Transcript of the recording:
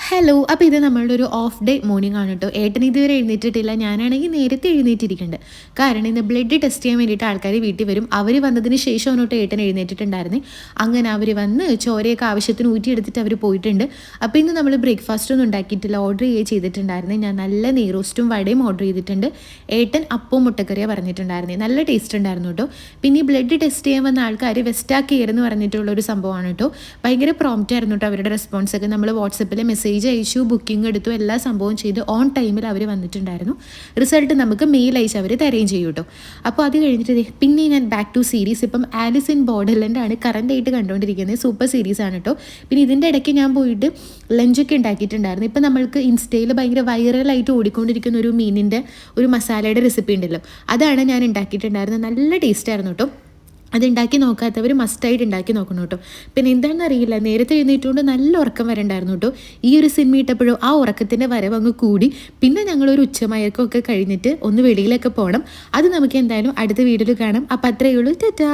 Hello. അപ്പോൾ ഇത് നമ്മളുടെ ഒരു ഓഫ് ഡേ മോർണിംഗ് ആണ് കേട്ടോ. ഏട്ടൻ ഇതുവരെ എഴുന്നേറ്റിട്ടില്ല. ഞാനാണെങ്കിൽ നേരത്തെ എഴുന്നേറ്റിരിക്കുന്നുണ്ട്. കാരണം ഇന്ന് ബ്ലഡ് ടെസ്റ്റ് ചെയ്യാൻ വേണ്ടിയിട്ട് ആൾക്കാർ വീട്ടിൽ വരും. അവർ വന്നതിന് ശേഷമാണ് കേട്ടോ ഏട്ടൻ എഴുന്നേറ്റിട്ടുണ്ടായിരുന്നേ. അങ്ങനെ അവർ വന്ന് ചോരയൊക്കെ ആവശ്യത്തിന് ഊറ്റിയെടുത്തിട്ട് അവർ പോയിട്ടുണ്ട്. അപ്പോൾ ഇന്ന് നമ്മൾ ബ്രേക്ക്ഫാസ്റ്റ് ഒന്നും ഉണ്ടാക്കിയിട്ടില്ല, ഓർഡർ ചെയ്തിട്ടുണ്ടായിരുന്നേ. ഞാൻ നല്ല നെയ്റോസ്റ്റും വടയും ഓർഡർ ചെയ്തിട്ടുണ്ട്. ഏട്ടൻ അപ്പവും മുട്ടക്കറിയാണ് പറഞ്ഞിട്ടുണ്ടായിരുന്നേ. നല്ല ടേസ്റ്റ് ഉണ്ടായിരുന്നു കേട്ടോ. പിന്നെ ഈ ബ്ലഡ് ടെസ്റ്റ് ചെയ്യാൻ വന്ന ആൾക്കാർ വെസ്റ്റാ കെയർ എന്ന് പറഞ്ഞിട്ടുള്ളൊരു സംഭവമാണ് കേട്ടോ. ഭയങ്കര പ്രോംപ്റ്റ് ആയിരുന്നു കേട്ടോ അവരുടെ റെസ്പോൺസ് ഒക്കെ. നമ്മൾ വാട്സപ്പിൽ മെസ്സേജ് അയച്ചു, ബുക്കിംഗ് എടുത്തു, എല്ലാ സംഭവം ചെയ്ത് ഓൺ ടൈമിൽ അവർ വന്നിട്ടുണ്ടായിരുന്നു. റിസൾട്ട് നമുക്ക് മെയിൽ അയച്ച് അവർ തരുകയും ചെയ്യും കേട്ടോ. അപ്പോൾ അത് കഴിഞ്ഞിട്ട് പിന്നെ ഞാൻ ബാക്ക് ടു സീരീസ്. ഇപ്പം ആലിസ് ഇൻ ബോർഡർലാൻഡ് ആണ് കറൻ്റ് ആയിട്ട് കണ്ടുകൊണ്ടിരിക്കുന്നത്. സൂപ്പർ സീരീസ് ആണ് കേട്ടോ. പിന്നെ ഇതിൻ്റെ ഇടയ്ക്ക് ഞാൻ പോയിട്ട് ലഞ്ചൊക്കെ ഉണ്ടാക്കിയിട്ടുണ്ടായിരുന്നു. ഇപ്പം നമ്മൾക്ക് ഇൻസ്റ്റയിൽ ഭയങ്കര വൈറലായിട്ട് ഓടിക്കൊണ്ടിരിക്കുന്ന ഒരു മീനിൻ്റെ ഒരു മസാലയുടെ റെസിപ്പി ഉണ്ടല്ലോ, അതാണ് ഞാൻ ഉണ്ടാക്കിയിട്ടുണ്ടായിരുന്നത്. നല്ല ടേസ്റ്റ് ആയിരുന്നു കേട്ടോ. അതുണ്ടാക്കി നോക്കാത്തവർ മസ്റ്റായിട്ട് ഉണ്ടാക്കി നോക്കണം കേട്ടോ. പിന്നെ എന്താണെന്ന് അറിയില്ല, നേരത്തെ എഴുന്നേറ്റുകൊണ്ട് നല്ല ഉറക്കം വരണ്ടായിരുന്നു കേട്ടോ. ഈ ഒരു സിനിമ ഇട്ടപ്പോഴും ആ ഉറക്കത്തിൻ്റെ വരവ് അങ്ങ് കൂടി. പിന്നെ ഞങ്ങളൊരു ഉച്ചമയക്കമൊക്കെ കഴിഞ്ഞിട്ട് ഒന്ന് വെളിയിലൊക്കെ പോകണം. അത് നമുക്ക് എന്തായാലും അടുത്ത വീഡിയോയിൽ കാണാം. അപ്പം അത്രയേ ഉള്ളൂ. ടാറ്റാ.